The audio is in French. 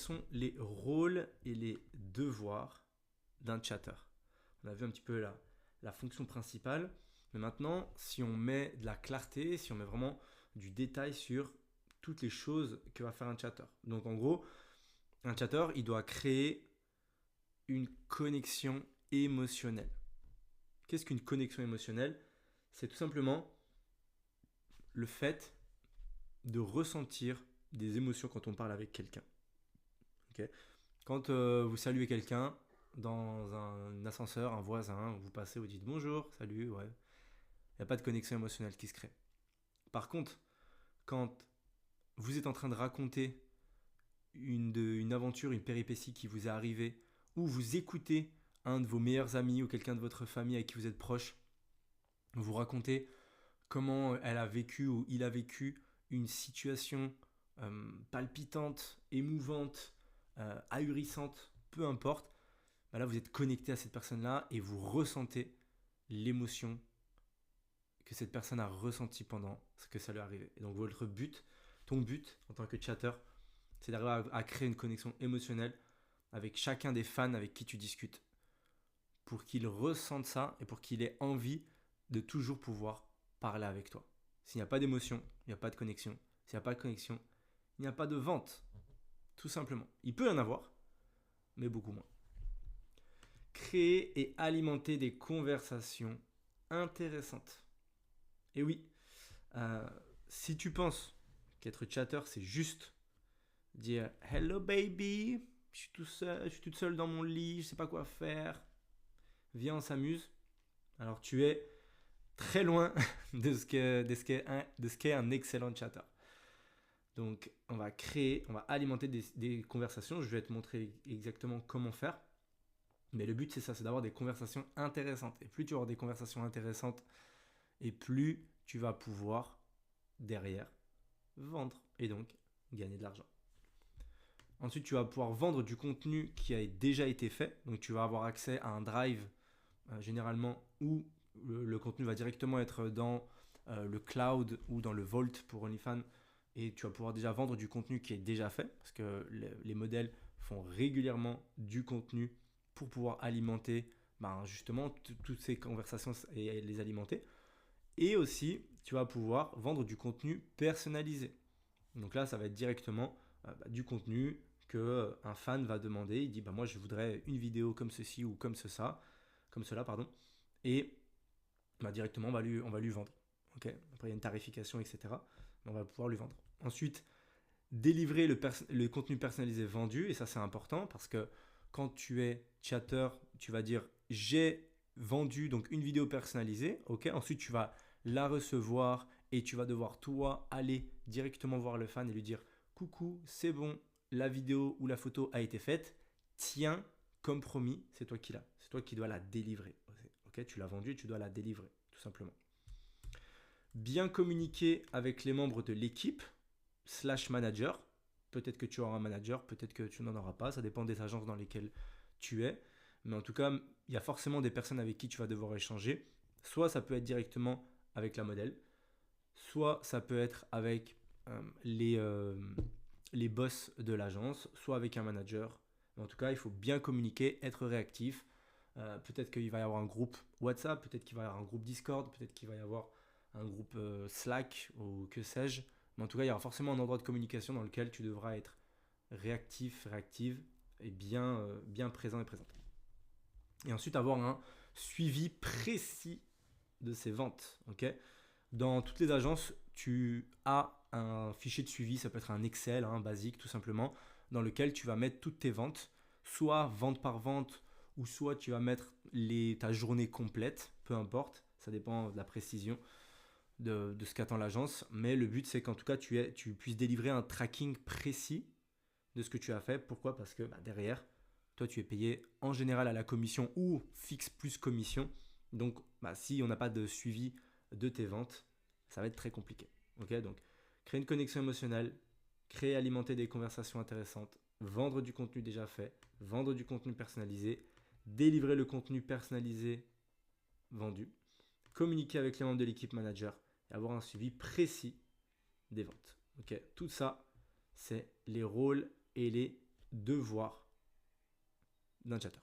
sont les rôles et les devoirs d'un chatter? On a vu un petit peu la fonction principale, mais maintenant, si on met de la clarté, si on met vraiment du détail sur toutes les choses que va faire un chatter. Donc en gros, un chatter, il doit créer une connexion émotionnelle. Qu'est-ce qu'une connexion émotionnelle? C'est tout simplement le fait de ressentir des émotions quand on parle avec quelqu'un. Okay. Quand vous saluez quelqu'un dans un ascenseur, un voisin, vous passez, vous dites bonjour, salut, ouais. Il n'y a pas de connexion émotionnelle qui se crée. Par contre, quand vous êtes en train de raconter une aventure, une péripétie qui vous est arrivée, ou vous écoutez un de vos meilleurs amis ou quelqu'un de votre famille avec qui vous êtes proche, vous racontez comment elle a vécu ou il a vécu une situation palpitante, émouvante, ahurissante, peu importe, bah là vous êtes connecté à cette personne-là et vous ressentez l'émotion que cette personne a ressentie pendant ce que ça lui est arrivé. Et donc votre but, ton but en tant que chatter, c'est d'arriver à créer une connexion émotionnelle avec chacun des fans avec qui tu discutes pour qu'il ressente ça et pour qu'il ait envie de toujours pouvoir parler avec toi. S'il n'y a pas d'émotion, il n'y a pas de connexion. S'il n'y a pas de connexion, il n'y a pas de vente. Tout simplement. Il peut y en avoir, mais beaucoup moins. Créer et alimenter des conversations intéressantes. Et oui, si tu penses qu'être chatter, c'est juste dire « Hello baby, je suis tout seul, je suis toute seule dans mon lit, je sais pas quoi faire. Viens, on s'amuse. » Alors tu es très loin de ce qu'est un excellent chatter. Donc on va alimenter des conversations. Je vais te montrer exactement comment faire. Mais le but c'est ça, c'est d'avoir des conversations intéressantes. Et plus tu auras des conversations intéressantes, et plus tu vas pouvoir derrière vendre et donc gagner de l'argent. Ensuite, tu vas pouvoir vendre du contenu qui a déjà été fait. Donc, tu vas avoir accès à un drive généralement où le contenu va directement être dans le cloud ou dans le vault pour OnlyFans. Et tu vas pouvoir déjà vendre du contenu qui est déjà fait parce que les modèles font régulièrement du contenu pour pouvoir alimenter justement toutes ces conversations et les alimenter. Et aussi, tu vas pouvoir vendre du contenu personnalisé. Donc là, ça va être directement du contenu qu'un fan va demander. Il dit moi je voudrais une vidéo comme ceci ou comme cela, pardon. Et directement on va lui vendre. Okay. Après il y a une tarification, etc. Mais on va pouvoir lui vendre. Ensuite, délivrer le contenu personnalisé vendu. Et ça c'est important parce que quand tu es chatter, tu vas dire j'ai vendu donc une vidéo personnalisée. Okay. Ensuite tu vas la recevoir et tu vas devoir toi aller directement voir le fan et lui dire coucou, c'est bon, la vidéo ou la photo a été faite, tiens, comme promis, c'est toi qui l'as, c'est toi qui dois la délivrer. Ok, tu l'as vendue et tu dois la délivrer, tout simplement. Bien communiquer avec les membres de l'équipe / manager. Peut-être que tu auras un manager, peut-être que tu n'en auras pas, ça dépend des agences dans lesquelles tu es. Mais en tout cas, il y a forcément des personnes avec qui tu vas devoir échanger. Soit ça peut être directement avec la modèle, soit ça peut être avec les boss de l'agence, soit avec un manager. Mais en tout cas, il faut bien communiquer, être réactif. Peut-être qu'il va y avoir un groupe WhatsApp, peut-être qu'il va y avoir un groupe Discord, peut-être qu'il va y avoir un groupe Slack ou que sais-je. Mais en tout cas, il y aura forcément un endroit de communication dans lequel tu devras être réactif, réactive et bien présent et présente. Et ensuite, avoir un suivi précis de ces ventes. Okay. Dans toutes les agences, tu as un fichier de suivi, ça peut être un Excel basique tout simplement, dans lequel tu vas mettre toutes tes ventes, soit vente par vente, ou soit tu vas mettre ta journée complète, peu importe, ça dépend de la précision de ce qu'attend l'agence, mais le but c'est qu'en tout cas tu puisses délivrer un tracking précis de ce que tu as fait. Pourquoi? Parce que derrière, toi tu es payé en général à la commission ou fixe plus commission, donc si on n'a pas de suivi de tes ventes, ça va être très compliqué. Okay, donc, créer une connexion émotionnelle, créer et alimenter des conversations intéressantes, vendre du contenu déjà fait, vendre du contenu personnalisé, délivrer le contenu personnalisé vendu, communiquer avec les membres de l'équipe manager et avoir un suivi précis des ventes. Okay, tout ça, c'est les rôles et les devoir d'un chatter.